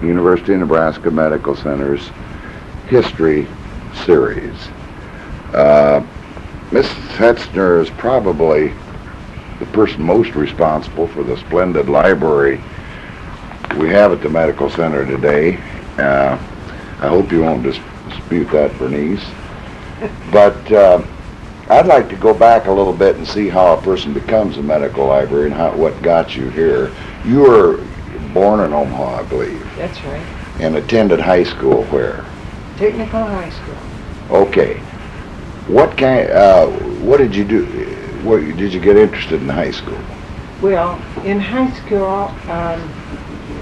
University of Nebraska Medical Center's History Series. Mrs. Hetzner is probably the person most responsible for the splendid library we have at the Medical Center today. I hope you won't dispute that, Bernice. But I'd like to go back a little bit and see how a person becomes a medical librarian, what got you here. You were born in Omaha, I believe. That's right. And attended high school where? Technical high school. Okay. What did you do? What did you get interested in high school? Well, in high school,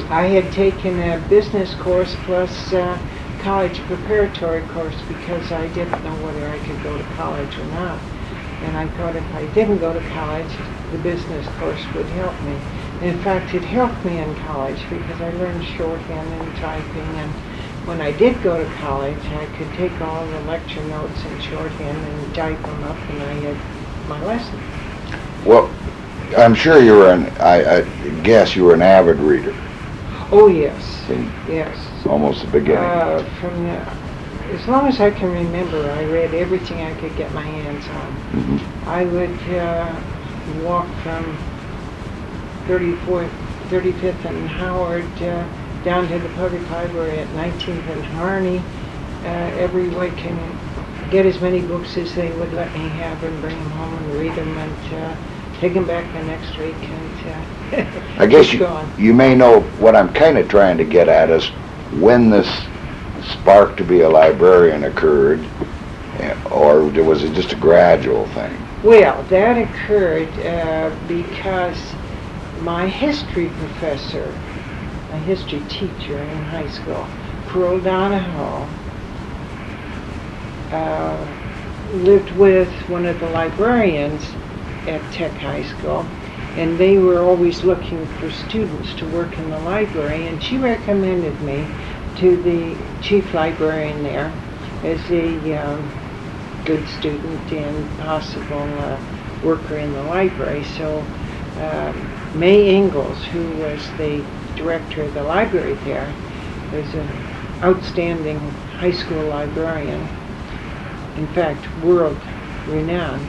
I had taken a business course plus college preparatory course because I didn't know whether I could go to college or not. And I thought if I didn't go to college, the business course would help me. In fact, it helped me in college because I learned shorthand and typing, and when I did go to college, I could take all the lecture notes in shorthand and type them up, and I had my lesson. Well, I'm sure you were I guess you were an avid reader. Oh, yes. Yes. Almost the beginning. As long as I can remember, I read everything I could get my hands on. Mm-hmm. I would walk from 35th and Howard down to the public library at 19th and Harney every week and get as many books as they would let me have and bring them home and read them and take them back the next week and I guess you may know what I'm kind of trying to get at is when this spark to be a librarian occurred, or was it just a gradual thing? Well, that occurred because my history professor, my history teacher in high school, Pearl Donahoe, lived with one of the librarians at Tech High School, and they were always looking for students to work in the library, and she recommended me to the chief librarian there as a good student and possible worker in the library. So May Ingalls, who was the director of the library there, was an outstanding high school librarian, in fact world renowned.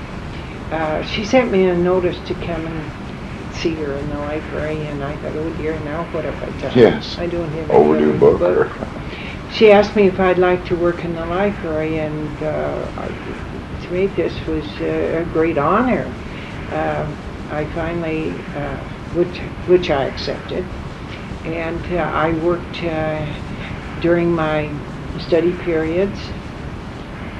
She sent me a notice to come and see her in the library, and I thought, oh dear, now what have I done? Yes. I don't have overdue book. She asked me if I'd like to work in the library, and to me this was a great honor. I finally, which I accepted, and I worked during my study periods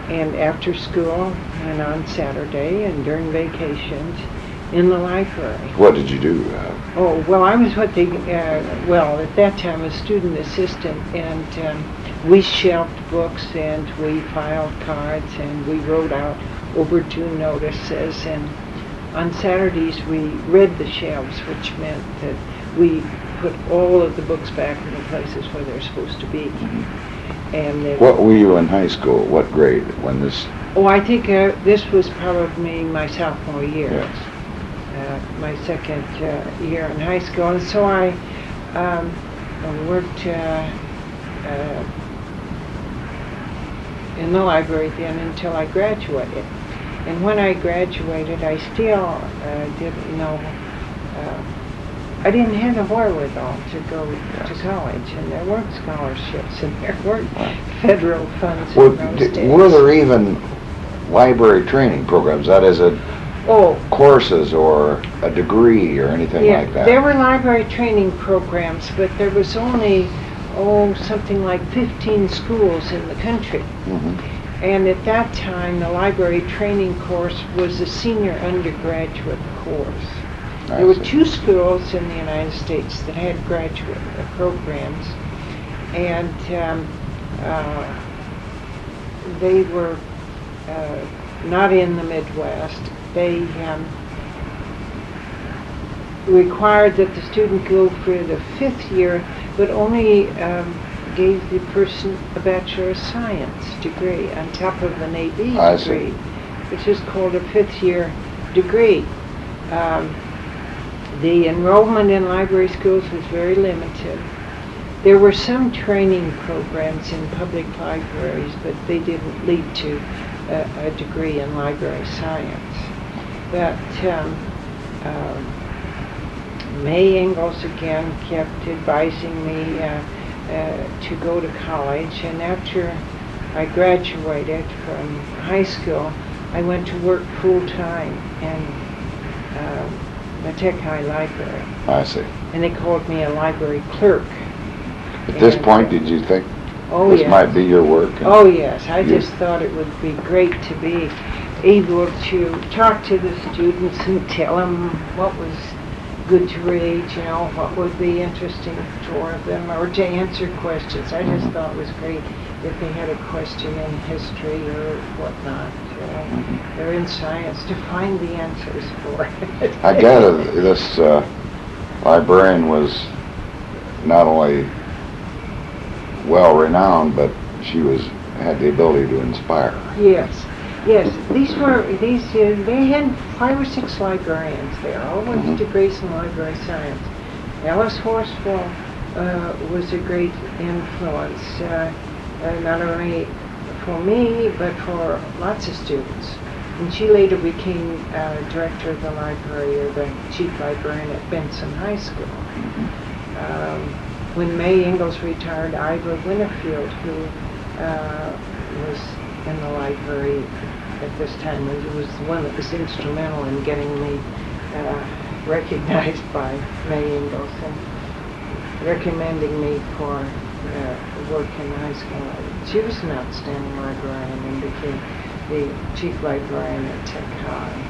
and after school and on Saturday and during vacations in the library. What did you do? Oh, well, I was what they, well, at that time, a student assistant, and we shelved books, and we filed cards, and we wrote out overdue notices, and on Saturdays we read the shelves, which meant that we put all of the books back in the places where they're supposed to be. Mm-hmm. And what were you in high school? What grade when this? Oh, I think this was probably my sophomore year. Yes. My second year in high school, and so I worked in the library then until I graduated. And when I graduated, I still didn't know, I didn't have the wherewithal to go to college, and there weren't scholarships, and there weren't federal funds in those days. Were there even library training programs, that is courses or a degree or anything like that? There were library training programs, but there was only, something like 15 schools in the country. Mm-hmm. And at that time, the library training course was a senior undergraduate course. There were 2 schools in the United States that had graduate programs, and they were not in the Midwest. They required that the student go for the 5th year, but only gave the person a Bachelor of Science degree on top of an AD degree, which is called a 5th year degree. The enrollment in library schools was very limited. There were some training programs in public libraries, but they didn't lead to a degree in library science. But M.A.L.S. again kept advising me to go to college, and after I graduated from high school, I went to work full-time in the Tech High Library. I see. And they called me a library clerk. At this point, did you think Oh, this might be your work? Oh, yes. I just thought it would be great to be able to talk to the students and tell them what was good to read, you know, what would be interesting for them, or to answer questions. I just thought it was great if they had a question in history or whatnot, or in science, to find the answers for it. I gather this librarian was not only well-renowned, but she had the ability to inspire. Yes. They had 5 or 6 librarians there, all with degrees in library science. Alice Horsfall was a great influence, not only for me, but for lots of students. And she later became director of the library, or the chief librarian at Benson High School. When M.A.L.S. retired, Ivor Winterfield, who was in the library at this time, was the one that was instrumental in getting me recognized by M.A.L.S. and recommending me for work in the high school. She was an outstanding librarian and became the chief librarian at Tech High.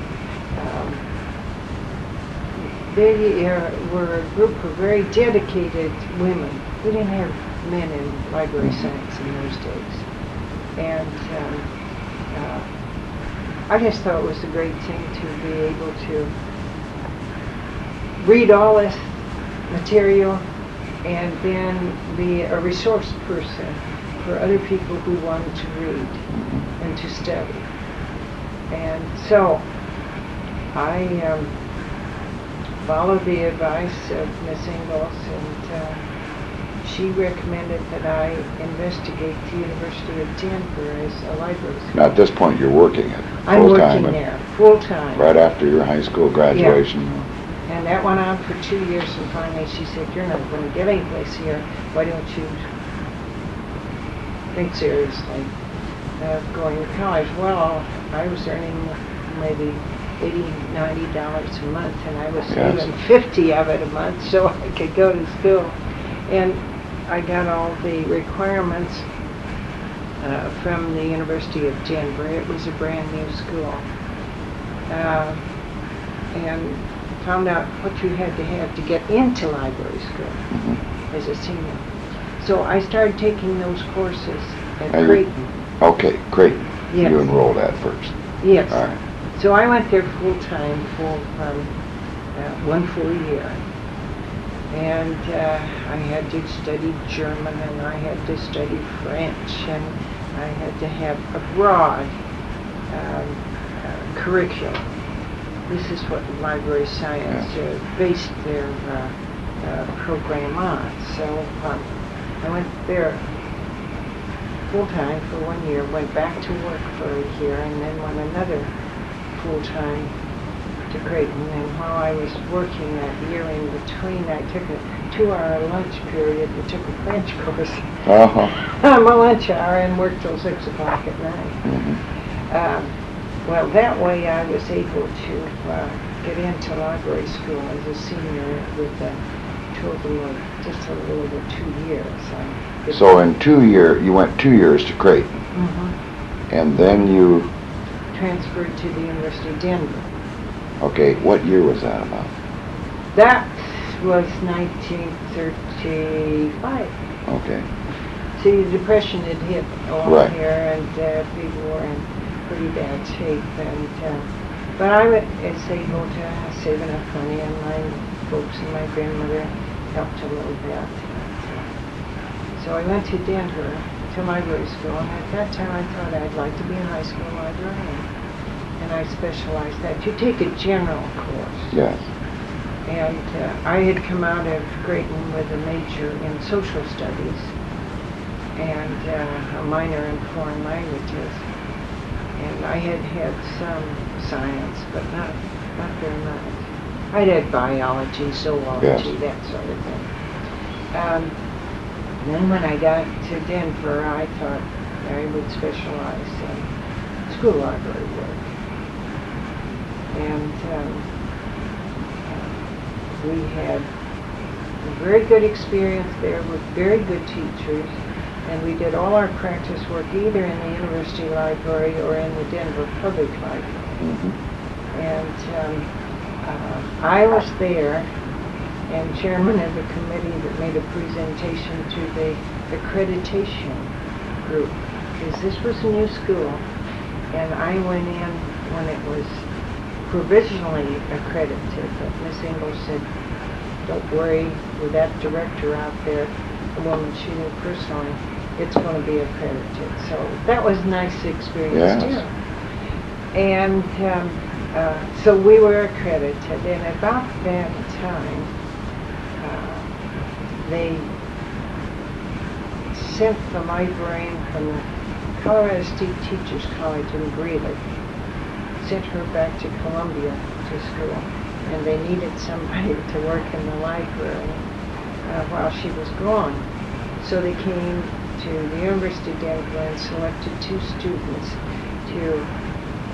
They were a group of very dedicated women. We didn't have men in library science in those days. And I just thought it was a great thing to be able to read all this material and then be a resource person for other people who wanted to read and to study. And so I followed the advice of Miss Ingalls, and she recommended that I investigate the University of Denver as a library school. Now, at this point, you're working it I'm full-time. working there, full-time. Right after your high school graduation. Yeah. And that went on for 2 years, and finally she said, "You're not going to get any place here. Why don't you think seriously of going to college?" Well, I was earning maybe $80, $90 a month, and I was saving $50 of it a month so I could go to school. And I got all the requirements from the University of Denver. It was a brand new school. And found out what you had to get into library school as a senior. So I started taking those courses at Creighton. Okay, Creighton. Yes. You enrolled at first. Yes. All right. So I went there full-time for 1 full year. And I had to study German, and I had to study French, and I had to have a broad curriculum. This is what library science based their program on. So I went there full-time for 1 year, went back to work for a year, and then went another full-time to Creighton. And while I was working that year in between, I took a 2-hour lunch period and took a French course on my lunch hour and worked till 6 o'clock at night. Well, that way I was able to get into library school as a senior with a total of just a little over 2 years. So in 2 years, you went 2 years to Creighton. And then you transferred to the University of Denver. Okay, what year was that about? That was 1935. Okay. See, the Depression had hit along here, and people were in pretty bad shape. And but I was able to save enough money, and my folks and my grandmother helped a little bit. So I went to Denver to library school, and at that time I thought I'd like to be a high school librarian. And I specialized that. You take a general course. Yes. And I had come out of Creighton with a major in social studies and a minor in foreign languages. And I had had some science, but not very much. I'd had biology, zoology, Yes. that sort of thing. Then when I got to Denver, I thought I would specialize in school library work. And we had a very good experience there with very good teachers, and we did all our practice work either in the university library or in the Denver Public Library. Mm-hmm. And I was there and chairman of the committee that made a presentation to the accreditation group, because this was a new school, and I went in when it was provisionally accredited, but Miss Ingalls said, don't worry, with that director out there, the woman she knew personally, it's going to be accredited. So that was a nice experience too. And so we were accredited, and about that time, they sent the librarian from the Colorado State Teachers College in Greeley, sent her back to Columbia to school, and they needed somebody to work in the library while she was gone. So they came to the University of Denver and selected 2 students to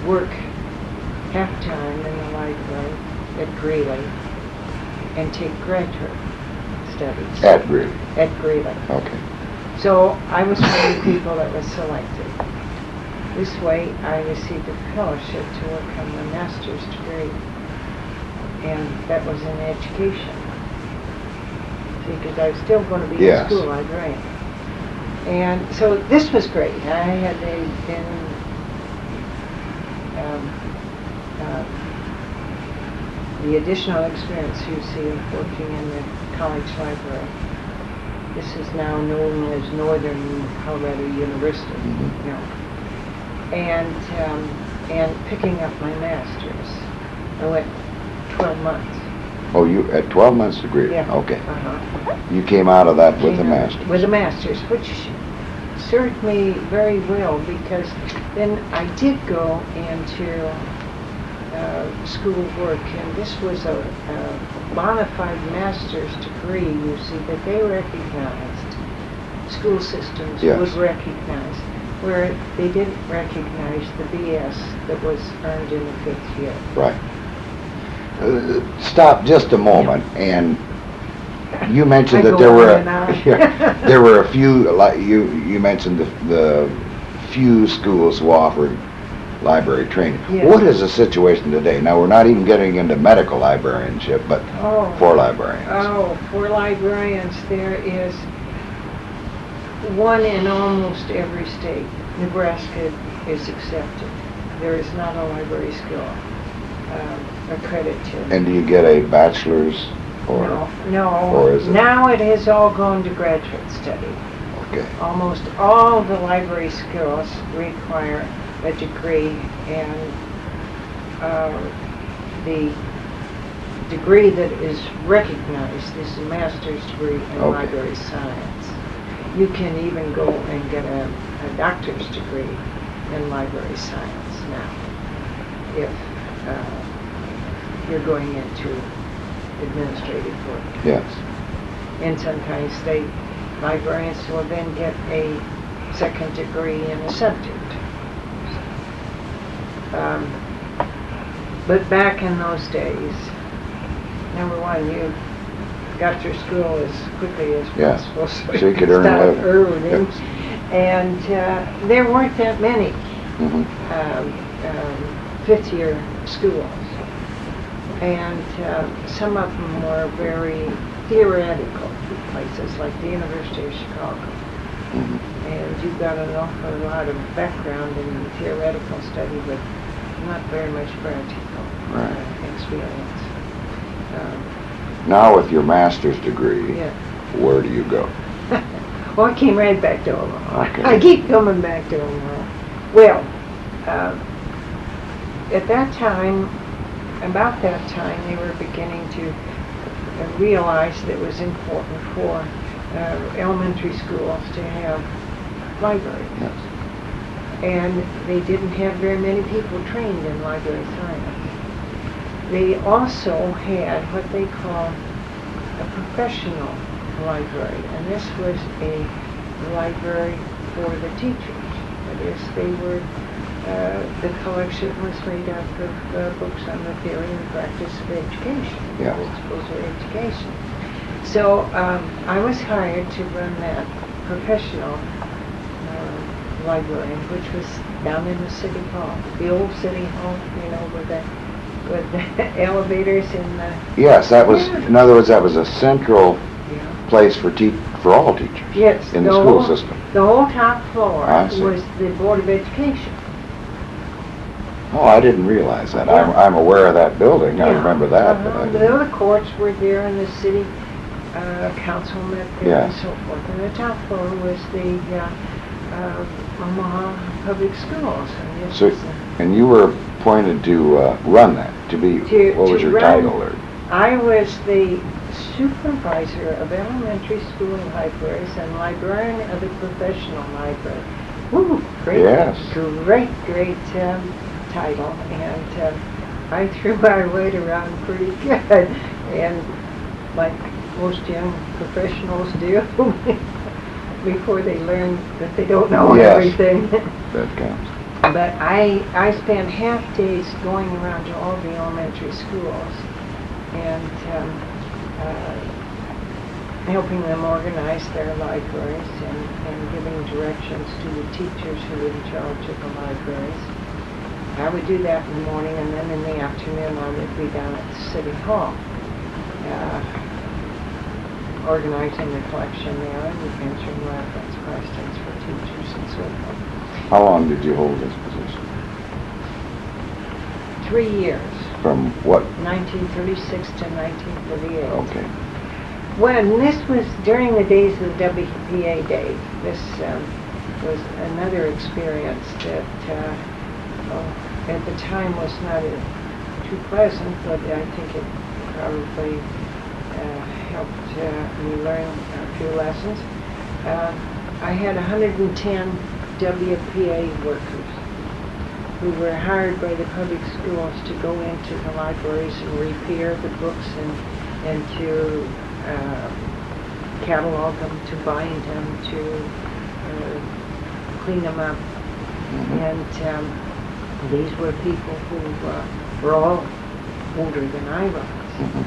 work half-time in the library at Greeley and take graduate studies. At Greeley? At Greeley. Okay. So I was one of the people that was selected. This way I received a fellowship to work on my master's degree, and that was in education. Because I was still going to be a school librarian. And so this was great. I had been the additional experience you see of working in the college library. This is now known as Northern Colorado University. Mm-hmm. You know. And picking up my master's. I went 12 months. Oh, you at 12 months degree? Yeah. Okay. Uh-huh. You came out of that with a master's? With a master's, which served me very well, because then I did go into school work, and this was a bona fide master's degree, you see, that they recognized. School systems would recognize, where they didn't recognize the BS that was earned in the 5th year. Right. Stop just a moment, and you mentioned that there were a few, like you mentioned the few schools who offered library training. Yes. What is the situation today? Now, we're not even getting into medical librarianship, but for librarians. Oh, for librarians, there is one in almost every state. Nebraska is accepted. There is not a library school accredited. And do you get a bachelor's or? No. Or is it? Now it has all gone to graduate study. Okay. Almost all the library schools require a degree, and the degree that is recognized is a master's degree in library science. You can even go and get a doctor's degree in library science now, if you're going into administrative work. Yes. And sometimes state librarians will then get a second degree in a subject. But back in those days, number one, you got through school as quickly as possible, so you could earn a living. Earning. And there weren't that many fifth-year schools, and some of them were very theoretical places, like the University of Chicago. And you've got an awful lot of background in theoretical study, but not very much practical experience. Now with your master's degree, where do you go? Well, I came right back to Omaha. Okay. I keep coming back to Omaha. Well, at that time, about that time, they were beginning to realized that it was important for elementary schools to have libraries. Yes. And they didn't have very many people trained in library science. They also had what they call a professional library, and this was a library for the teachers. That is, the collection was made up of books on the theory and practice of education, Yeah. principles of education. So I was hired to run that professional library, which was down in the city hall, the old city hall, with the elevators and the... Yes, that was, Yeah. in other words, that was a central Yeah. place for all teachers. Yes, in the school system. The whole top floor I see. was the Board of Education. Oh, I didn't realize that. Yeah. I'm aware of that building. I Yeah. remember that. But I The didn't- other courts were there, and the city council met there and Yes. so forth. And the top floor was the Omaha Public Schools. And this So, was, and you were appointed to run that, what was to your run- title? Or I was the supervisor of elementary school libraries and librarian of the professional library. Woo, great, Yes. great title, and I threw my weight around pretty good, and like most young professionals do, before they learn that they don't know Yes. everything. that counts. But I spent half days going around to all the elementary schools and helping them organize their libraries and giving directions to the teachers who were in charge of the libraries. I would do that in the morning, and then in the afternoon I would be down at the City Hall, organizing the collection there and answering reference questions for teachers and so forth. How long did you hold this position? 3 years, From what? 1936 to 1938. Okay. When this was during the days of the WPA days, this was another experience that at the time was not too pleasant, but I think it probably helped me learn a few lessons. I had 110 WPA workers who were hired by the public schools to go into the libraries and repair the books and to catalog them, to bind them, to clean them up. Mhm. And these were people who were all older than I was. Mhm.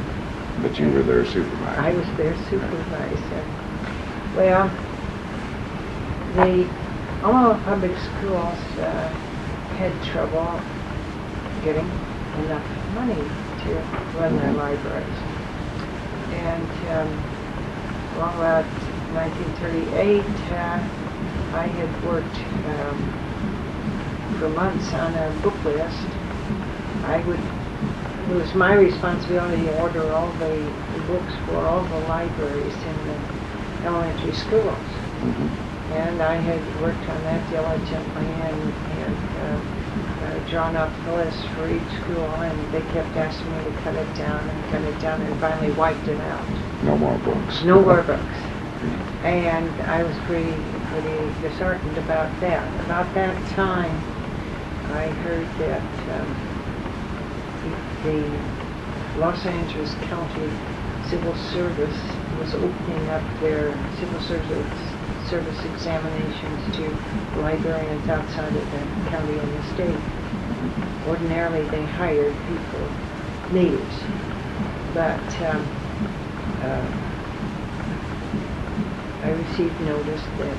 But you were their supervisor. I was their supervisor. Well, the Omaha Public Schools had trouble getting enough money to run their libraries. And about 1938, I had worked for months on a book list. It was my responsibility to order all the books for all the libraries in the elementary schools. Mhm. And I had worked on that diligently and drawn up the list for each school, and they kept asking me to cut it down, and finally wiped it out. No more books. No more books. And I was pretty disheartened about that. About that time, I heard that the Los Angeles County Civil Service was opening up their civil service examinations to librarians outside of the county and the state. Ordinarily, they hired people, natives, but I received notice that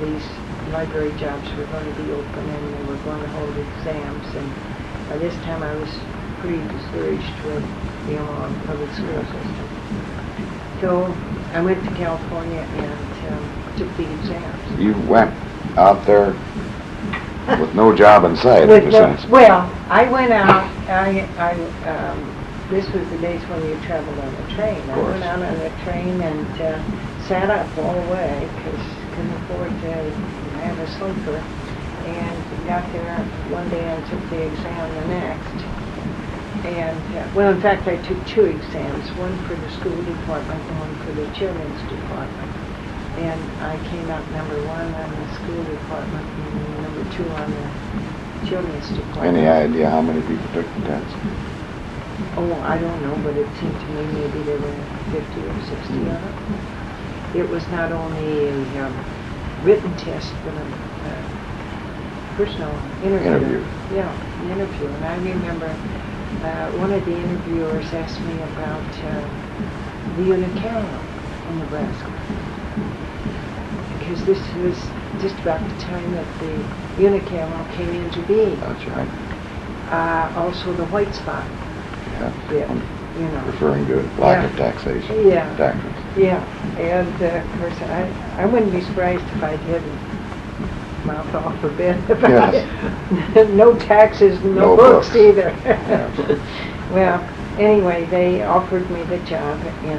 these library jobs were going to be open and they were going to hold exams, and by this time I was pretty discouraged with the Omaha public school system. So I went to California and took the exams. You went out there with no job in sight, in a sense. Well, I went out, this was the days when you traveled on the train. I went out on the train and sat up all the way because couldn't afford to have a sleeper, and got there one day and took the exam the next. And, well, in fact, I took 2 exams, one for the school department and one for the children's department. And I came out number 1 on the school department and number 2 on the children's department. Any idea how many people took the test? Oh, I don't know, but it seemed to me maybe there were 50 or 60 of it. It was not only a written test, but a personal interview. Yeah, an interview. And I remember one of the interviewers asked me about the unicameral in Nebraska. Because this was just about the time that the unicameral came into being. That's right. Also the white spot. Yeah. Yeah, you know. Referring to lack of taxation. Yeah. Taxes. Yeah, and of course, I wouldn't be surprised if I didn't mouth off a bit about it. No taxes, no books either. Well, anyway, they offered me the job in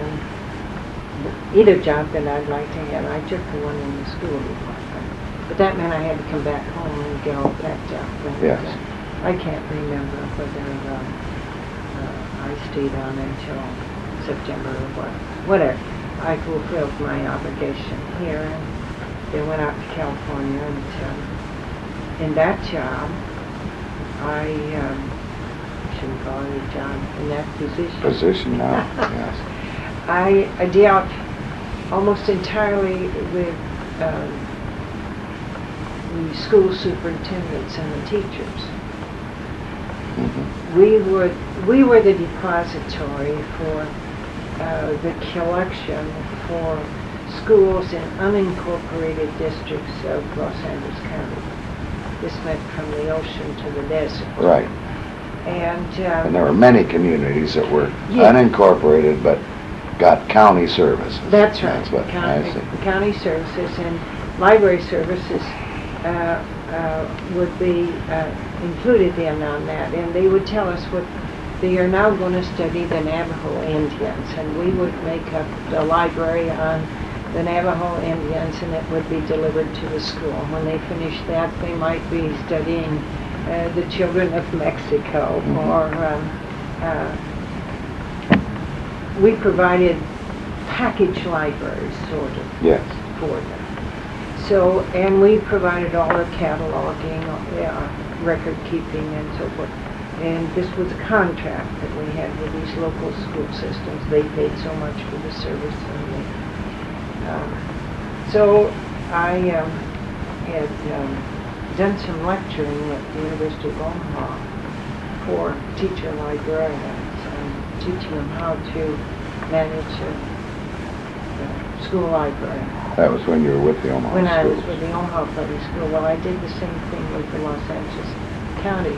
either job that I'd like to have. I took the one in the school department, but that meant I had to come back home and get all packed up. And, Yes. I can't remember whether I stayed on until September or whatever. I fulfilled my obligation here and then went out to California, and in that job, I shouldn't call it a job, in that Position now, yes. I dealt almost entirely with the school superintendents and the teachers. Mm-hmm. We were the depository for the collection for schools in unincorporated districts of Los Angeles County. This meant from the ocean to the desert. Right. And there were many communities that were Yeah. unincorporated but got county services. That's right. That's what I see. County services and library services would be included in on that, and they would tell us what they are now going to study the Navajo Indians, and we would make up the library on the Navajo Indians, and it would be delivered to the school. When they finished that, they might be studying the children of Mexico, or we provided package libraries, sort of, Yes. for them. So, and we provided all the cataloging, record keeping, and so forth. And this was a contract that we had with these local school systems. They paid so much for the service. And so I had done some lecturing at the University of Omaha for teacher librarians, and teaching them how to manage a school library. That was when you were with the Omaha When I was schools. with the Omaha Public School, well, I did the same thing with the Los Angeles County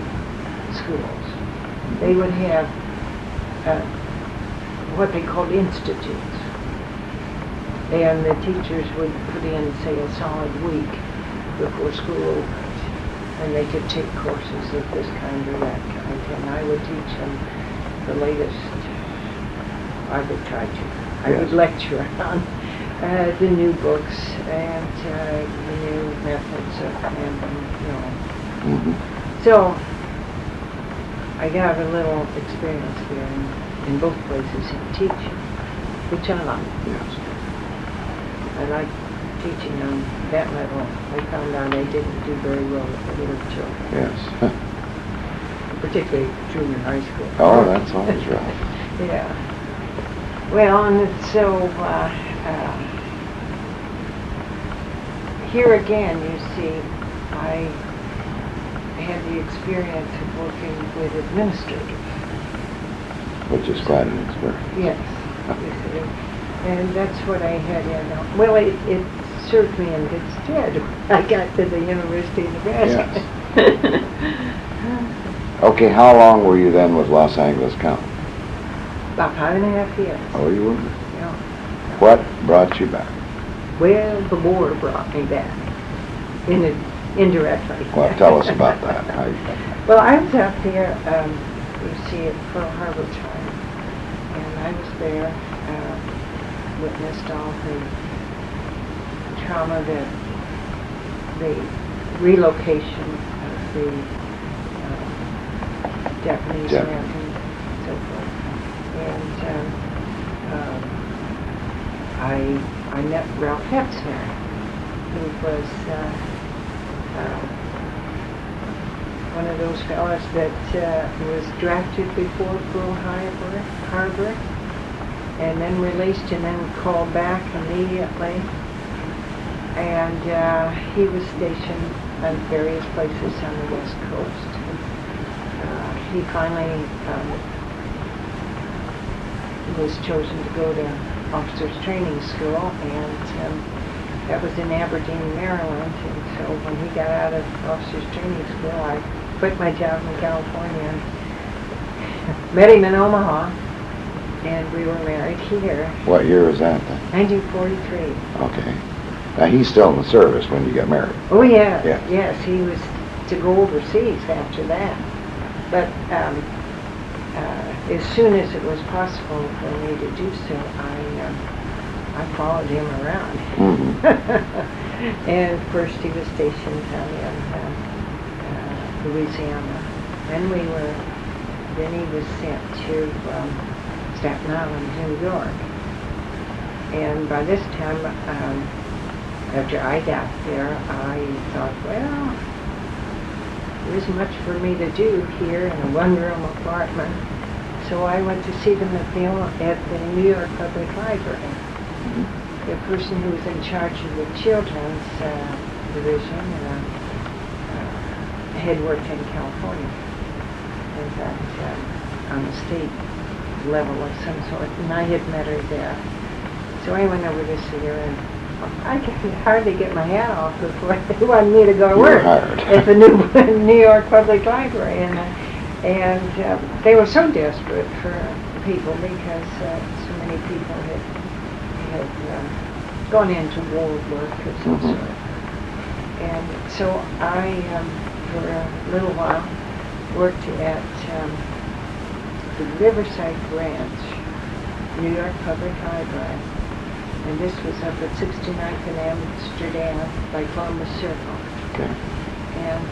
schools. They would have what they called institutes. And the teachers would put in, say, a solid week before school opened. And they could take courses of this kind or that kind. And I would teach them the latest. I would try to. I would lecture on the new books and the new methods of handling, you know. Mm-hmm. So I got a little experience there in both places in teaching, which I like. Yes. I like teaching on that level. I found out I didn't do very well with the little children, Yes. particularly junior high school. Oh, that's always rough. Yeah. Well, and so here again, you see, I had the experience of working with administrators. Which is quite an experience. Yes. And that's what I had in. Well, it served me in good stead when I got to the University of Nebraska. Yes. Okay, how long were you then with Los Angeles County? About 5.5 years. Oh, you were? Yeah. What brought you back? Well, the war brought me back, indirectly. Well, tell us about that. How you Well, I was out there, you see, at Pearl Harbor time, and I was there, witnessed all the trauma, the relocation of the Japanese American And I met Ralph Hetzner, who was one of those fellas that was drafted before Pearl Harbor, and then released and then called back immediately. And he was stationed at various places on the West Coast. He finally was chosen to go to officers training school, and that was in Aberdeen, Maryland. And so when he got out of officers training school, I quit my job in California and met him in Omaha, and we were married here. What year was that then? 1943. Okay. Now he's still in the service when you got married. Oh yeah, Yeah. Yes, he was to go overseas after that. But as soon as it was possible for me to do so, I followed him around. Mm-hmm. And first he was stationed down in Louisiana. Then he was sent to Staten Island, New York. And by this time, after I got there, I thought, well, there isn't much for me to do here in a one-room apartment. So I went to see them at the New York Public Library. Mm-hmm. The person who was in charge of the children's division had worked in California, in fact, on the state level of some sort, and I had met her there. So I went over to see her, and I could hardly get my hat off before they wanted me to go to work at the New York Public Library, and they were so desperate for people because so many people had gone into world work of some sort. And so I, for a little while, worked at the Riverside Branch, New York Public Library. And this was up at 69th and Amsterdam by Columbus Circle. Okay. And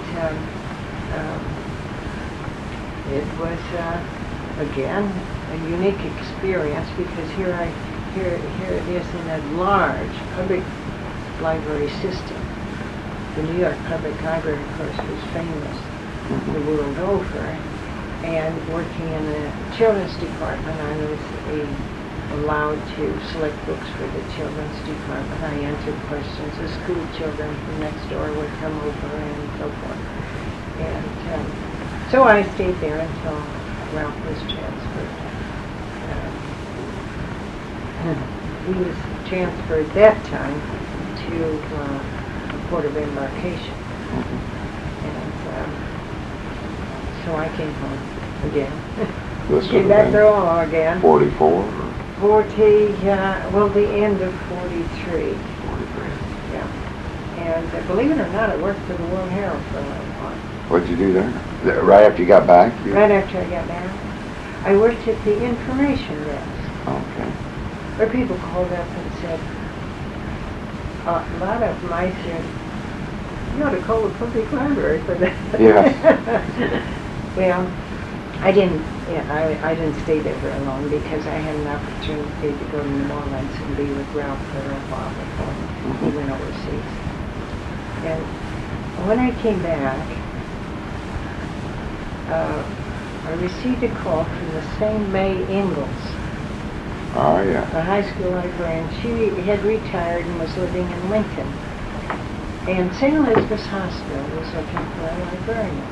it was, again, a unique experience because here it is in a large public library system. The New York Public Library, of course, was famous the world over. And working in the children's department, I was allowed to select books for the children's department. I answered questions. The school children from next door would come over and so forth. And so I stayed there until Ralph was transferred. He was transferred that time to the Port of Embarkation. And so I came home again. Came back to Omaha again. 44? 40, well, the end of 43. 43. Yeah. And believe it or not, I worked for the World Herald for a little while. What'd you do there? Right after you got back? Right after I got married. I worked at the information desk. Okay. Where people called up and said, a lot of them, I said, you ought to call the public library for that. Yeah. Well, I didn't stay there very long because I had an opportunity to go to New Orleans and be with Ralph for a while before he went overseas. And when I came back, I received a call from the same May Ingalls, Oh, yeah. a high school librarian. She had retired and was living in Lincoln. And St. Elizabeth's Hospital was looking for a librarian.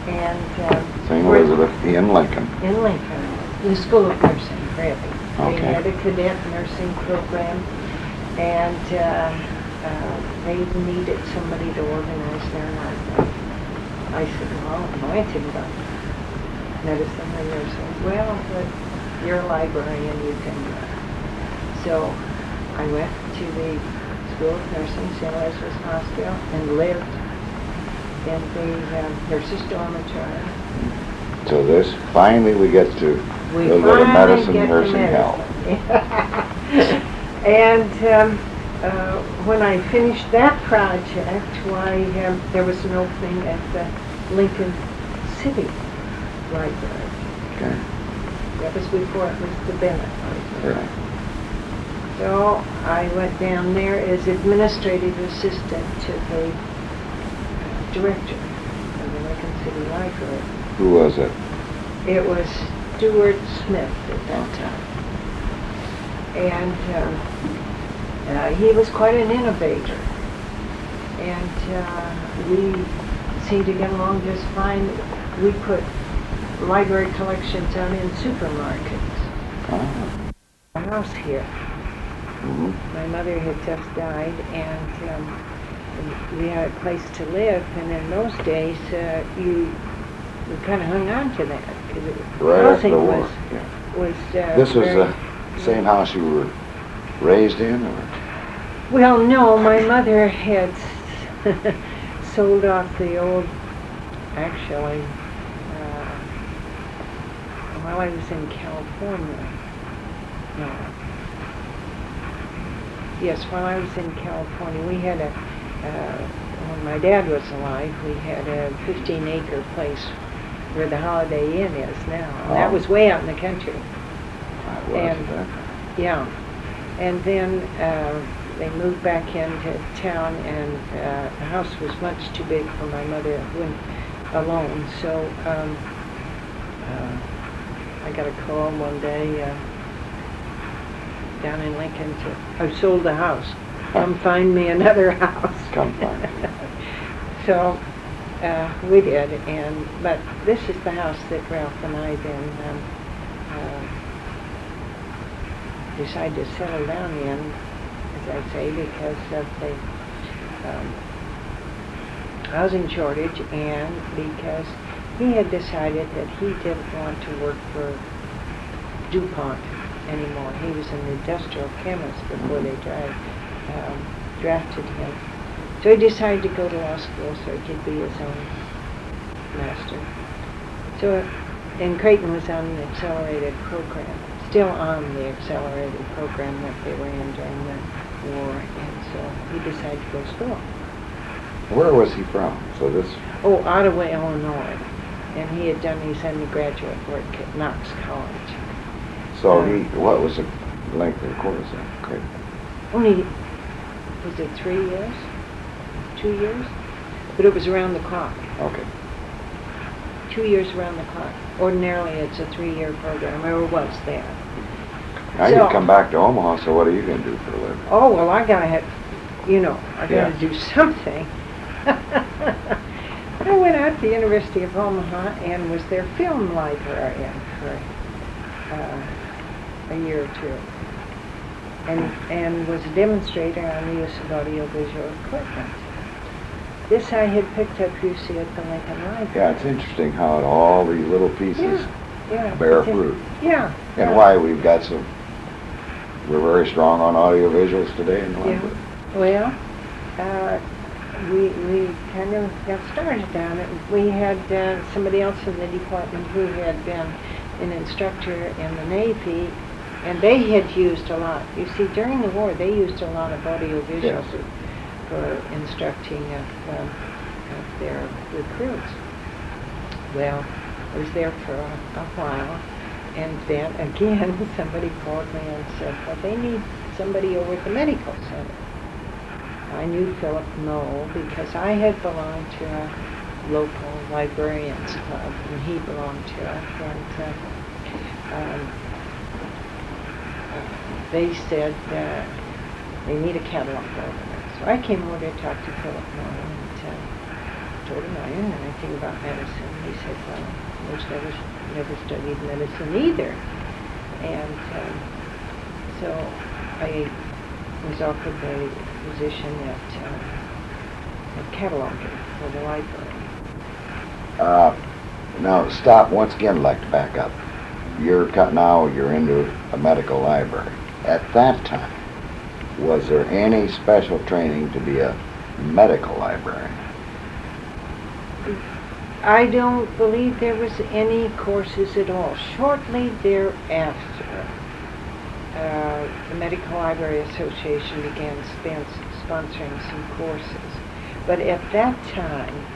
And St. Elizabeth in Lincoln. in Lincoln, the School of Nursing, really. Okay. They had a cadet nursing program, and they needed somebody to organize their library. I said, well, I know anything about medicine and nursing. Well, but you're a librarian, you can. So I went to the School of Nursing, St. Elizabeth's Hospital, and lived in the nurses' dormitory. So this, finally we get to We go to finally medicine, get to nursing, health. medicine. And when I finished that project, why there was an opening at the Lincoln City Library. Okay. That was before it was the Bennett Library. Right. So I went down there as administrative assistant to the director of the Lincoln City Library. Who was it? It was Stuart Smith at that time. And he was quite an innovator. And we seemed to get along just fine. We put library collections out in supermarkets. Oh. A house here. Mm-hmm. My mother had just died, and we had a place to live. And in those days, we kind of hung on to that because Right after housing the war. was. This was very, the same house you were raised in, or? Well, no, my mother had sold off the old. Actually, while I was in California. No. Yes, while I was in California, we had when my dad was alive, we had a 15-acre place where the Holiday Inn is now. And that was way out in the country. And, yeah. And then they moved back into town, and the house was much too big for my mother alone. So I got a call one day down in Lincoln I sold the house. Come find me another house. Come find me. So we did, but this is the house that Ralph and I then decided to settle down in, as I say, because of the housing shortage, and because he had decided that he didn't want to work for DuPont anymore. He was an industrial chemist before they drafted him. So he decided to go to law school so he could be his own master. So, and Creighton was on an accelerated program, still on the accelerated program that they were in during the war, and so he decided to go to school. Where was he from? So this. Oh, Ottawa, Illinois. And he had done his undergraduate work at Knox College. So what was the length of the course then? Great. Only, was it 3 years? 2 years? But it was around the clock. Okay. 2 years around the clock. Ordinarily, it's a 3-year program, or was then. Now you come back to Omaha, so what are you going to do for a living? Oh, well, I gotta do something. I went out to the University of Omaha and was their film librarian for a year or two, and was a demonstrator on the use of audiovisual equipment. This I had picked up, you see, at the Lincoln Library. Yeah, it's interesting how all these little pieces bear fruit. Yeah. And why we've got we're very strong on audiovisuals today in the library. Well, we kind of got started on it. We had somebody else in the department who had been an instructor in the Navy, and they had used a lot. You see, during the war, they used a lot of audiovisuals for instructing of their recruits. Well, I was there for a while, and then again somebody called me and said, well, they need somebody over at the medical center. I knew Philip Knoll because I had belonged to a local librarians club, and he belonged to it. And they said they need a catalog opener. So I came over to talk to Philip Knoll and told him I didn't know anything about medicine. He said, well, I never studied medicine either. And so I was offered the position at cataloger for the library. Now stop once again. I'd like to back up. Now you're into a medical library. At that time, was there any special training to be a medical librarian? I don't believe there was any courses at all. Shortly thereafter, the Medical Library Association began sponsoring some courses. But at that time,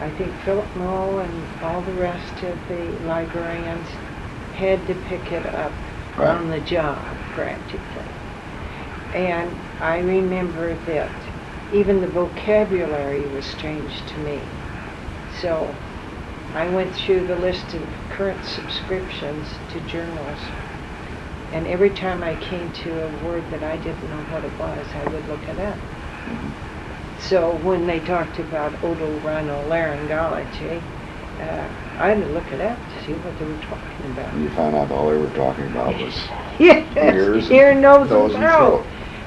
I think Philip Knoll and all the rest of the librarians had to pick it up on the job, practically. And I remember that even the vocabulary was strange to me. So I went through the list of current subscriptions to journals, and every time I came to a word that I didn't know what it was, I would look it up. So when they talked about otorhinolaryngology, I had to look it up to see what they were talking about. And you found out all they were talking about was yes, ear, nose, and throat. throat.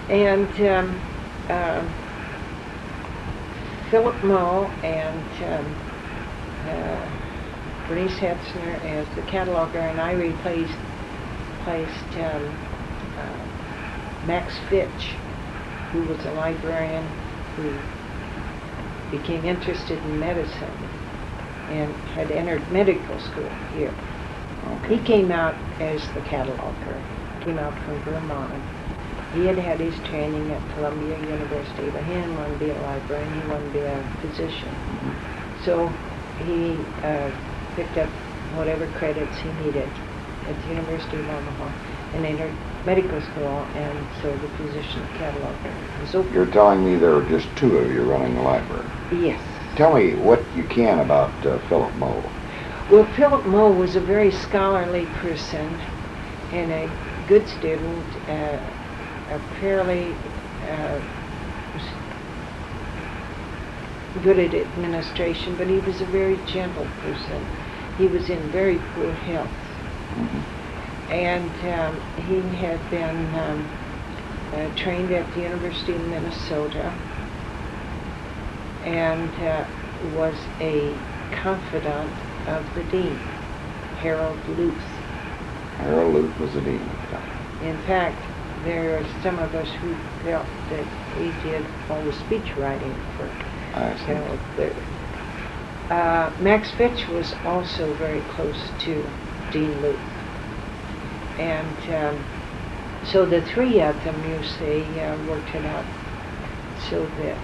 And Philip Moe and Bernice Hetzner as the cataloger, and I replaced Max Fitch, who was a librarian who became interested in medicine and had entered medical school here. Okay. He came out as the cataloger, came out from Vermont. He had had his training at Columbia University, but he didn't want to be a librarian, he wanted to be a physician. So he picked up whatever credits he needed at the University of Omaha and entered medical school, and so the position of cataloger was open. You're telling me there were just two of you running the library. Yes. Tell me what you can about Philip Moe. Well, Philip Moe was a very scholarly person and a good student, a fairly good at administration, but he was a very gentle person. He was in very poor health. And he had been trained at the University of Minnesota and was a confidant of the dean, Harold Luth. Harold Luth was the dean. In fact, there are some of us who felt that he did all the speech writing for Harold Luth. Max Fitch was also very close to Dean Luth. And so the three of them, you see, worked it out so that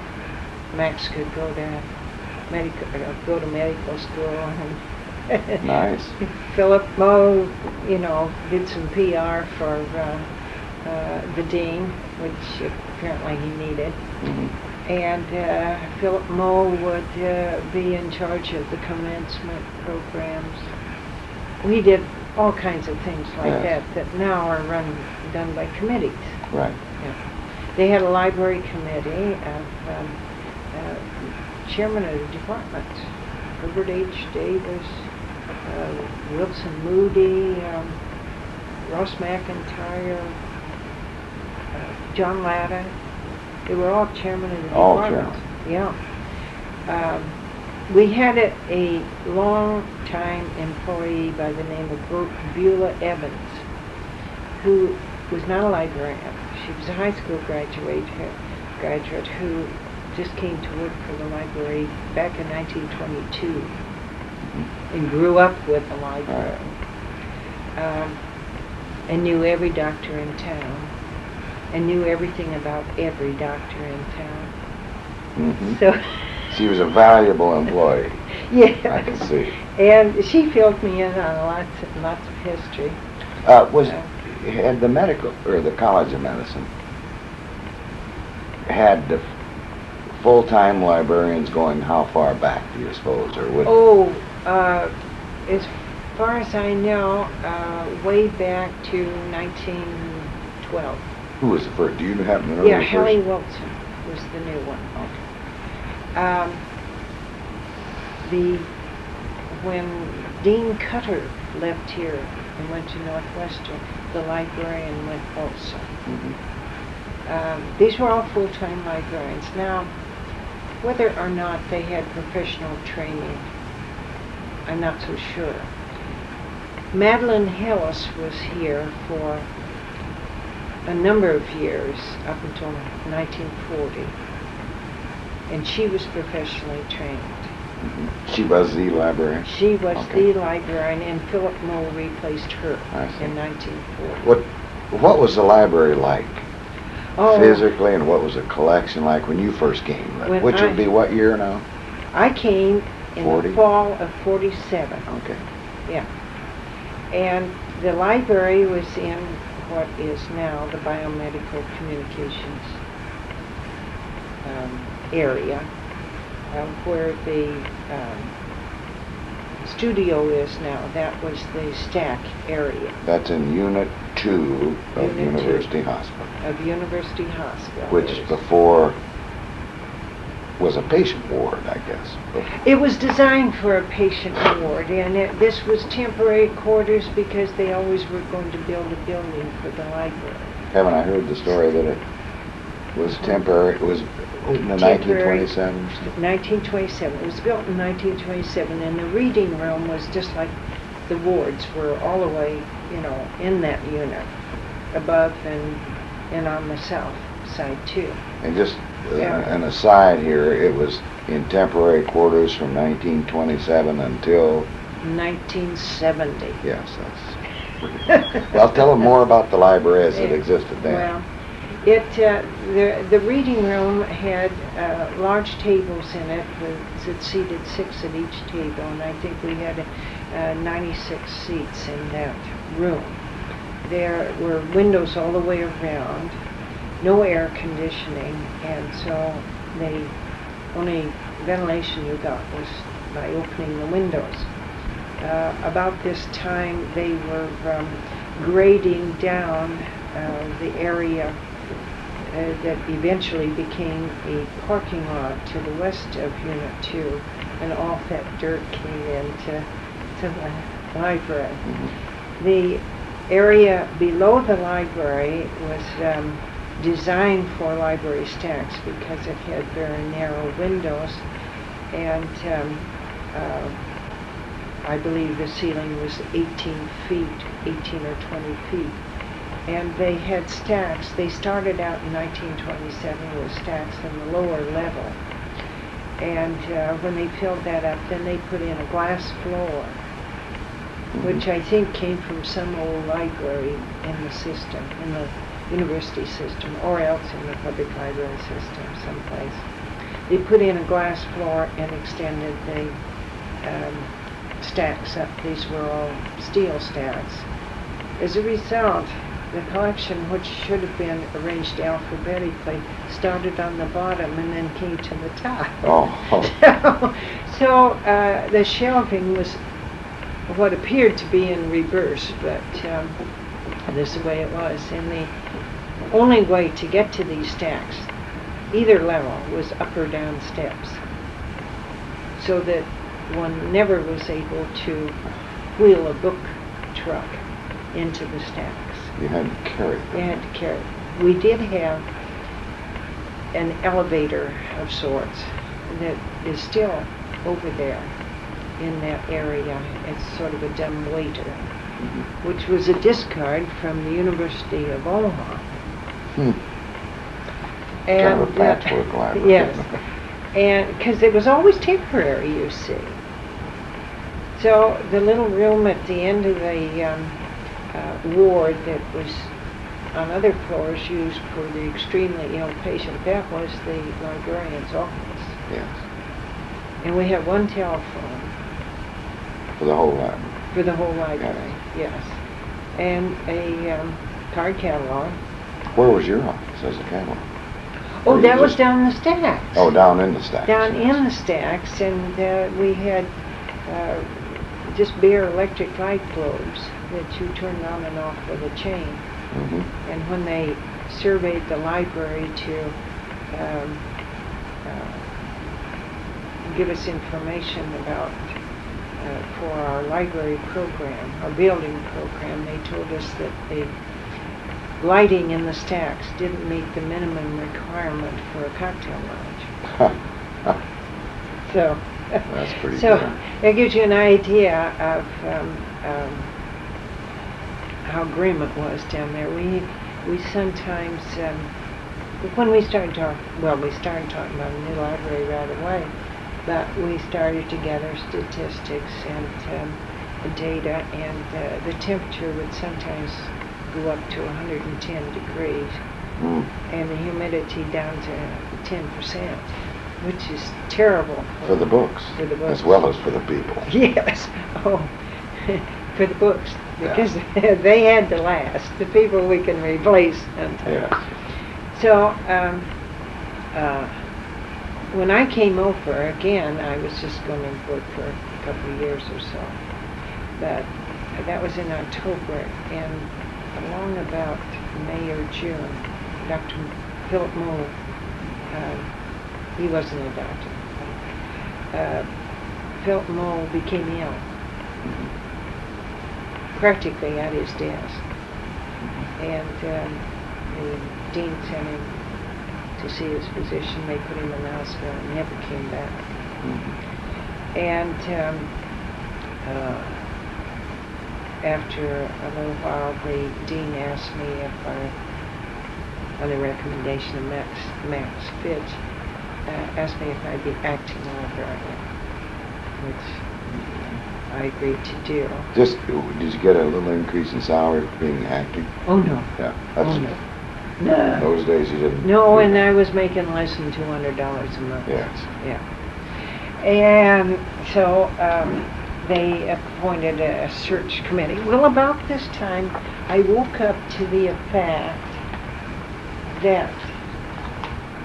Max could go to medical school. And Nice. Philip Moe, did some PR for the dean, which apparently he needed. And Philip Moe would be in charge of the commencement programs. We did all kinds of things like that now are done by committees. Right. Yeah. They had a library committee of chairman of the department, Herbert H. Davis, Wilson Moody, Ross McIntyre, John Latta. They were all chairman of the department. All Yeah. We had a long-time employee by the name of Beulah Evans, who was not a librarian. She was a high school graduate who just came to work for the library back in 1922 and grew up with the library and knew every doctor in town and knew everything about every doctor in town. So she was a valuable employee. Yeah. I can see. And she filled me in on lots of history. Had the medical or the College of Medicine had the full-time librarians going how far back, do you suppose, or would? As far as I know, way back to 1912. Who was the first? Do you happen to know? Yeah, the Hallie first? Wilson was the new one. Okay. When Dean Cutter left here and went to Northwestern, the librarian went also. These were all full-time librarians. Now, whether or not they had professional training, I'm not so sure. Madeline Harris was here for a number of years, up until 1940, and she was professionally trained. She was the librarian? She was the librarian, and Philip Moe replaced her in 1940. What was the library like? Oh, physically, and what was the collection like when you first came? Which would be what year now? I came in 40? the fall of 47. Okay. Yeah. And The library was in what is now the biomedical communications area, where the studio is now. That was the stack area. That's in Unit 2 of Unit 2 University Hospital. Of University Hospital. Which before was a patient ward, I guess. It was designed for a patient ward, and this was temporary quarters because they always were going to build a building for the library. Haven't I heard the story that it was temporary? It was in the 1927? 1927. It was built in 1927, and the reading room was just like the wards were all the way, in that unit, above and on the south side too. And just an aside here, it was in temporary quarters from 1927 until 1970. Yes, that's. Well, tell them more about the library as it existed then. Well, the reading room had large tables in it that seated 6 at each table, and I think we had 96 seats in that room. There were windows all the way around, no air conditioning, and so the only ventilation you got was by opening the windows. About this time, they were grading down the area that eventually became a parking lot to the west of Unit 2, and all that dirt came into the library. Mm-hmm. The area below the library was designed for library stacks because it had very narrow windows, and I believe the ceiling was 18 or 20 feet. And they had stacks. They started out in 1927 with stacks in the lower level. And when they filled that up, then they put in a glass floor, which I think came from some old library in the system, in the university system, or else in the public library system someplace. They put in a glass floor and extended the stacks up. These were all steel stacks. As a result, the collection, which should have been arranged alphabetically, started on the bottom and then came to the top. Oh. So the shelving was what appeared to be in reverse, but this is the way it was. And the only way to get to these stacks, either level, was up or down steps, so that one never was able to wheel a book truck into the stacks. You had to carry them. You had to carry it. We did have an elevator of sorts that is still over there in that area. It's sort of a dumb waiter, which was a discard from the University of Omaha. And kind of a patchwork library. Yes, and because it was always temporary, you see. So the little room at the end of the ward that was on other floors used for the extremely ill patient, that was the librarian's office. Yes. And we had one telephone. For the whole library. For the whole library, yes. And a card catalog. Where was your office as a catalog? Oh, that was down the stacks. Oh, down in the stacks. Down yes. in the stacks, and we had just bare electric light globes that you turned on and off with a chain. Mm-hmm. And when they surveyed the library to give us information about for our library program, our building program, they told us that the lighting in the stacks didn't meet the minimum requirement for a cocktail lounge. So that's pretty so good. That gives you an idea of how grim it was down there. We sometimes, when we started talking about a new library right away, but we started to gather statistics and data, and the temperature would sometimes go up to 110 degrees, and the humidity down to 10%, which is terrible. For the books. For the books. As well as for the people. Yes. Oh, for the books. because they had to last. The people we can replace. Yeah. So when I came over again, I was just going to work for a couple of years or so. But that was in October, and along about May or June, Dr. Philip Moore, he wasn't a doctor. Philip Moore became ill, practically at his desk, and the dean sent him to see his physician. They put him in the hospital and never came back. And after a little while, the dean asked me if I, on the recommendation of Max Fitch, asked me if I'd be acting librarian, which I agreed to do. Just, did you get a little increase in salary for being acting? Oh, no. Yeah. Oh, no. No. Those days you didn't. No, and I was making less than $200 a month. Yes. Yeah. And so they appointed a search committee. Well, about this time, I woke up to the fact that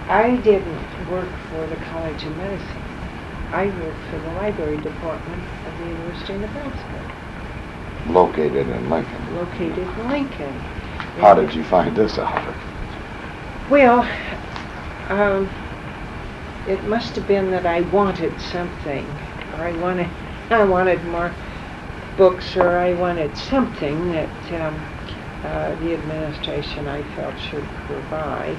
I didn't work for the College of Medicine. I worked for the library department of the University of Nebraska. Located in Lincoln. Located in Lincoln. How did you find this out? Well, it must have been that I wanted something, or I wanted more books, or I wanted something that the administration, I felt, should provide.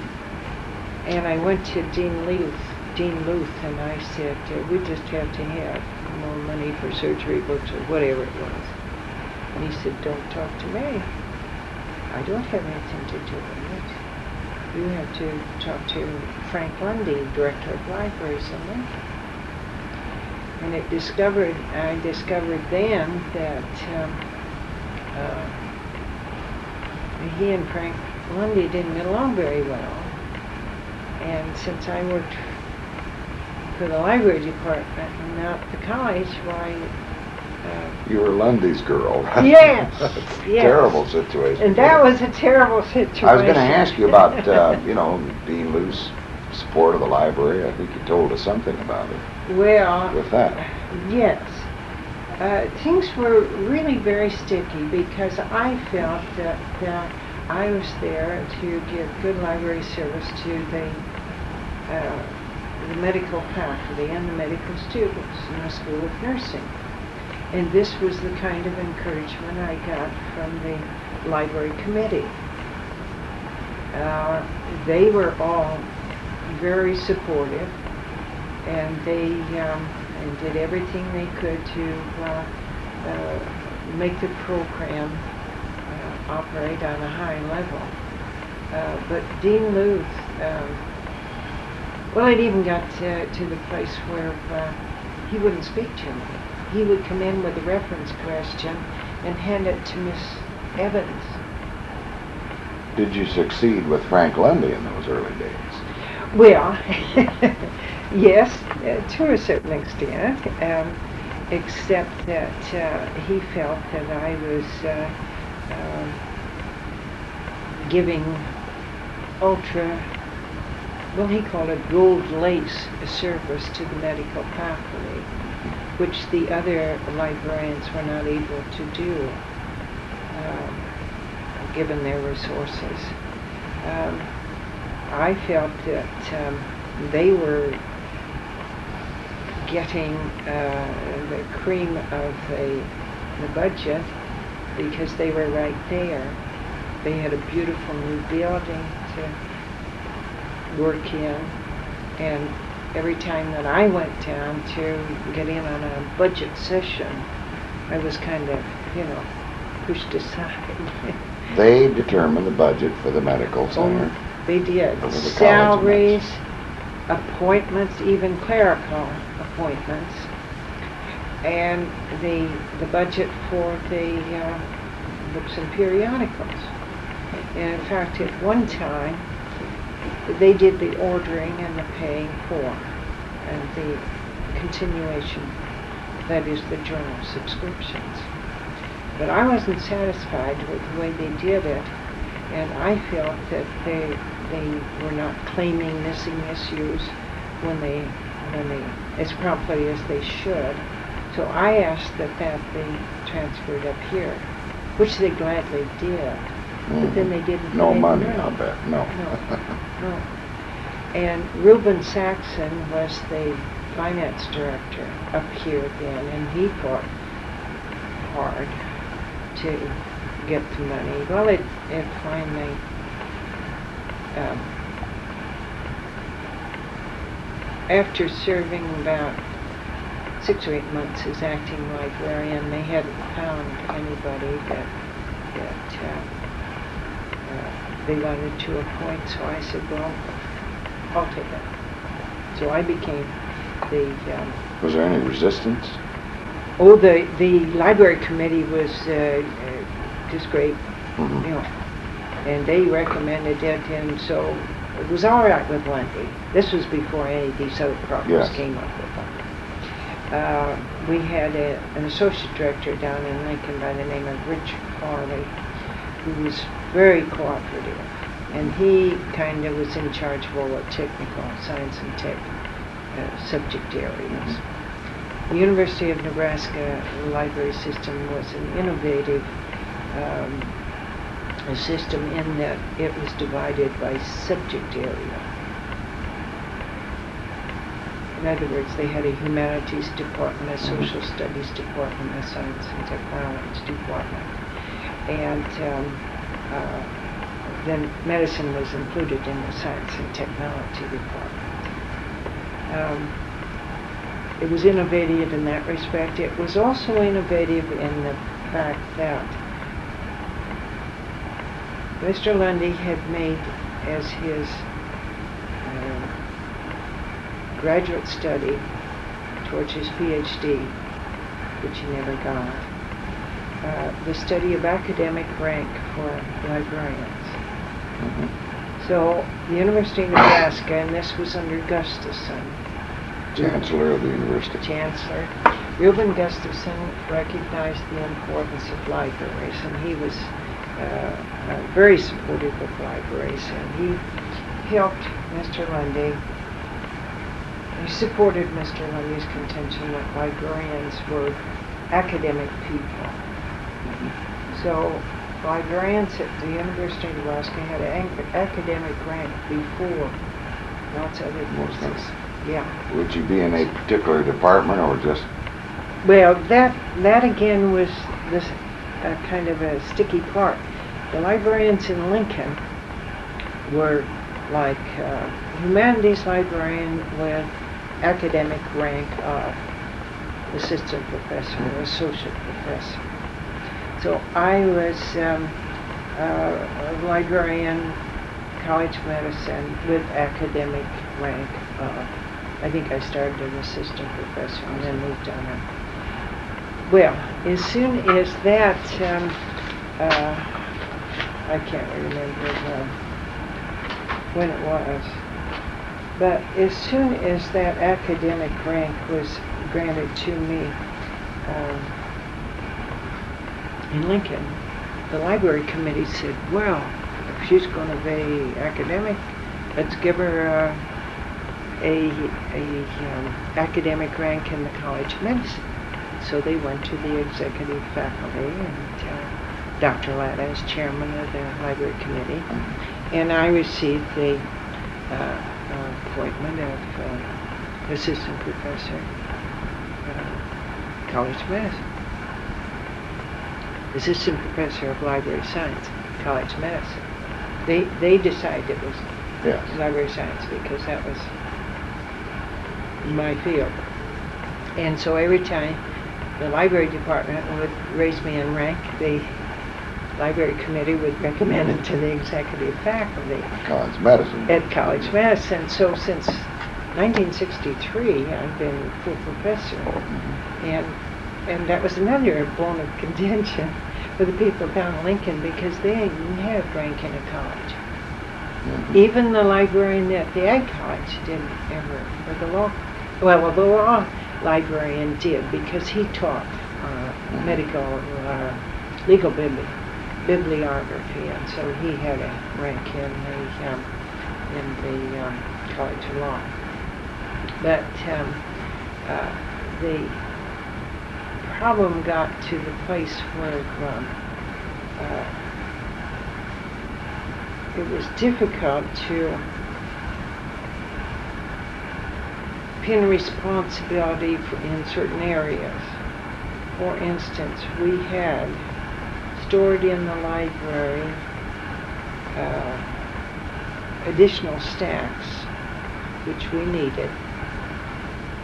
And I went to Dean Luth, and I said, we just have to have more money for surgery books or whatever it was. And he said, don't talk to me. I don't have anything to do with it. You have to talk to Frank Lundy, director of libraries in Lincoln. And I discovered then that he and Frank Lundy didn't get along very well. And since I worked for the library department and not the college, why... You were Lundy's girl. Yes, That's a yes. terrible situation. And that was a terrible situation. I was going to ask you about, Dean Luce's support of the library. I think you told us something about it. Well, With that. Yes. Things were really very sticky because I felt that I was there to give good library service to the medical faculty and the medical students in the School of Nursing. And this was the kind of encouragement I got from the library committee. They were all very supportive, and they did everything they could to make the program operate on a high level. But Dean Luth, it even got to the place where he wouldn't speak to me. He would come in with a reference question and hand it to Miss Evans. Did you succeed with Frank Lundy in those early days? Well, yes, to a certain extent, except that he felt that I was giving he called it gold lace service to the medical faculty, which the other librarians were not able to do, given their resources. I felt that they were getting the cream of the budget because they were right there. They had a beautiful new building to work in, and every time that I went down to get in on a budget session, I was kind of, pushed aside. They determined the budget for the medical center. Oh, they did. Over the Salaries, appointments, even clerical appointments, and the budget for the books and periodicals. And in fact, at one time, they did the ordering and the paying for, and the continuation, that is the journal subscriptions. But I wasn't satisfied with the way they did it, and I felt that they were not claiming missing issues when they as promptly as they should. So I asked that be transferred up here, which they gladly did. But then they didn't. No money, I'll bet. No. No. And Reuben Saxon was the finance director up here then, and he fought hard to get the money. Well, it finally after serving about 6 or 8 months as acting librarian, they hadn't found anybody that they wanted to appoint, so I said, well, I'll take it. So I became the... Was there any resistance? Oh, the library committee was just great, Mm-hmm. you know, and they recommended it, and so it was all right with Lundy. This was before any of these other problems came up with them. We had an associate director down in Lincoln by the name of Rich Farley, who was very cooperative, and he kind of was in charge of all the technical, science and tech subject areas. The University of Nebraska library system was an innovative system in that it was divided by subject area. In other words, they had a humanities department, a social studies department, a science and technology department, and then medicine was included in the science and technology department. It was innovative in that respect. It was also innovative in the fact that Mr. Lundy had made as his graduate study towards his PhD, which he never got, the study of academic rank for librarians. Mm-hmm. So the University of Nebraska, and this was under Gustafson, Chancellor of the university. Chancellor Reuben Gustafson recognized the importance of libraries, and he was very supportive of libraries, and he helped Mr. Lundy. He supported Mr. Lundy's contention that librarians were academic people. Mm-hmm. So librarians at the University of Nebraska had an academic rank before lots of other places. Yeah. Would you be in a particular department or just? Well, that again was this kind of a sticky part. The librarians in Lincoln were like humanities librarian with academic rank of assistant professor or associate professor. So I was a librarian, college medicine with academic rank of, I think I started as assistant professor and then moved on up. Well, as soon as that, I can't remember when it was, but as soon as that academic rank was granted to me in Lincoln, the library committee said, well, if she's going to be academic, let's give her a academic rank in the College of Medicine. So they went to the executive faculty, and Dr. Latta is chairman of the library committee, and I received the appointment of assistant professor, College of Medicine. Assistant professor of library science, College of Medicine. They decided it was library science because that was my field. And so every time the library department would raise me in rank, the library committee would recommend it to the executive faculty. College of Medicine. At College of Medicine. So since 1963, I've been full professor. Mm-hmm. And that was another bone of contention for the people down in Lincoln because they didn't have rank in a college. Mm-hmm. Even the librarian at the Ag College didn't ever, or the law, well, the law librarian did because he taught medical legal bibliography, and so he had a rank in the College of Law. But the problem got to the place where it was difficult to pin responsibility in certain areas. For instance, we had stored in the library additional stacks, which we needed,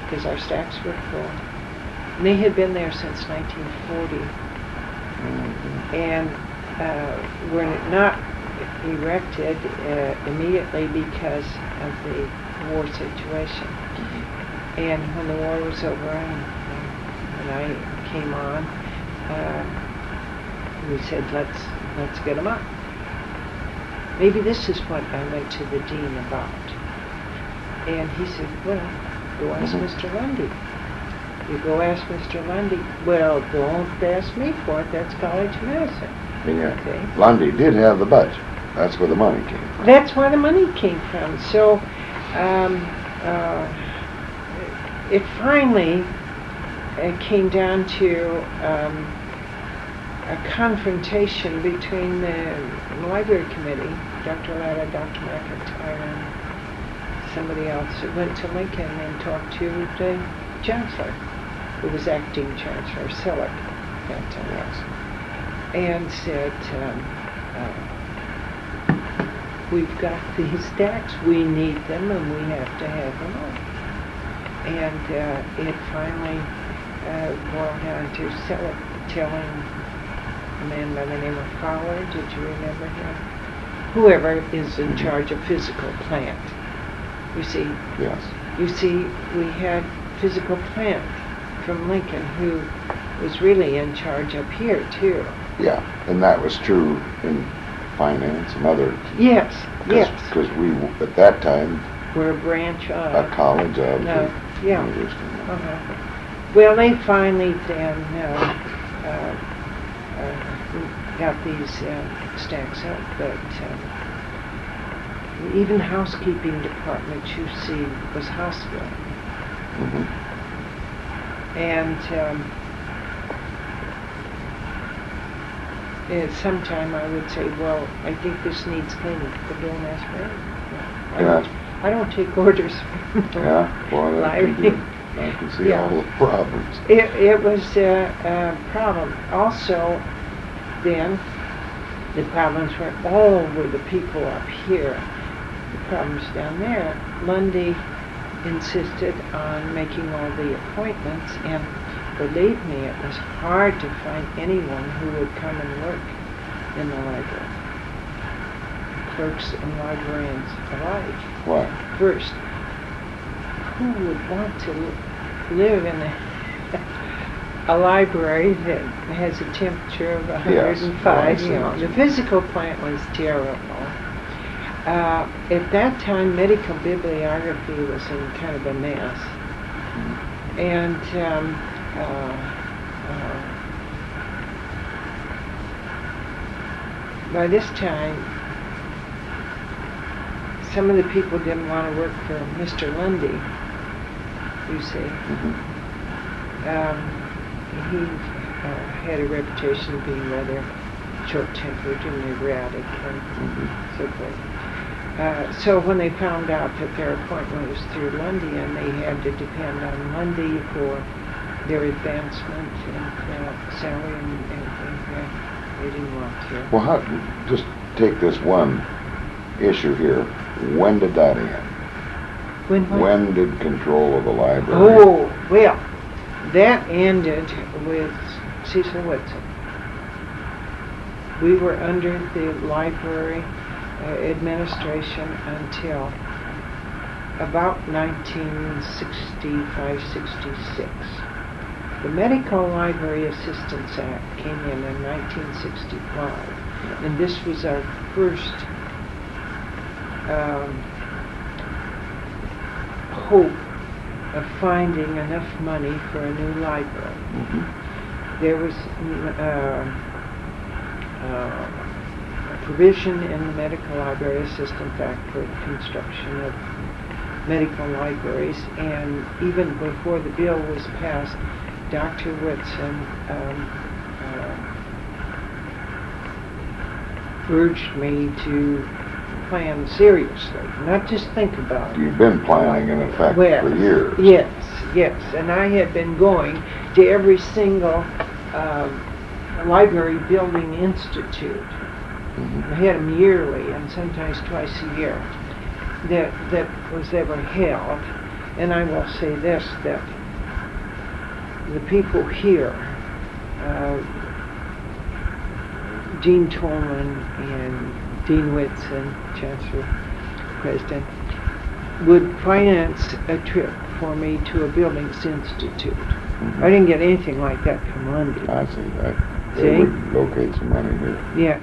because our stacks were full. And they had been there since 1940, and were not erected immediately because of the war situation. And when the war was over and I came on, we said, let's get them up. Maybe this is what I went to the dean about. And he said, well, go ask Mr. Lundy. You go ask Mr. Lundy. Well, don't ask me for it. That's College of Medicine. Yeah. Okay. Lundy did have the budget. That's where the money came from. That's where the money came from. So it finally came down to a confrontation between the library committee, Dr. Latta, Dr. McIntyre, and somebody else that went to Lincoln and talked to the chancellor, who was acting chancellor, Selleck at that time. Yes. And said, we've got these stacks, we need them, and we have to have them all. And it finally boiled down to Selleck telling a man by the name of Fowler, did you remember him? Whoever is in charge of physical plant. You see, Yes. you see, we had physical plant from Lincoln, who was really in charge up here too. Yeah, and that was true in finance and other. Yes, yes. Because we, at that time, We're a branch of. a college of No, the yeah. University. Well, they finally then got these stacks up, but even housekeeping department, you see, was hostile. And at some time I would say, well, I think this needs cleaning, but don't ask me. I don't take orders from the library. I can see all the problems. It was a problem. Also, then, the problems were all over the people up here. The problems down there. Lundy insisted on making all the appointments, and believe me, it was hard to find anyone who would come and work in the library. Clerks and librarians alike. Why? First, who would want to live in a library that has a temperature of 105? Yes, You know, the physical plant was terrible. At that time, medical bibliography was in kind of a mess. And by this time, some of the people didn't want to work for Mr. Lundy, you see. He had a reputation of being rather short-tempered and erratic and so forth. So when they found out that their appointment was through Lundy and they had to depend on Lundy for their advancement and salary and everything, they didn't want to. Well, just take this one issue here. When did that end? When did control of the library? Oh, well, that ended with Cecil Whitson. We were under the library administration until about 1965-66. The Medical Library Assistance Act came in 1965, and this was our first hope of finding enough money for a new library. There was provision in the medical library assistant act for the construction of medical libraries, and even before the bill was passed, Dr. Whitson urged me to plan seriously, not just think about it. You've been planning, in effect, for years. Yes, and I had been going to every single library building institute. I had them yearly and sometimes twice a year that was ever held. And I will say this, that the people here, Dean Tolman and Dean Whitson, Chancellor President, would finance a trip for me to a buildings institute. I didn't get anything like that from Lundy. I see that. See? They would locate some money here. Yeah.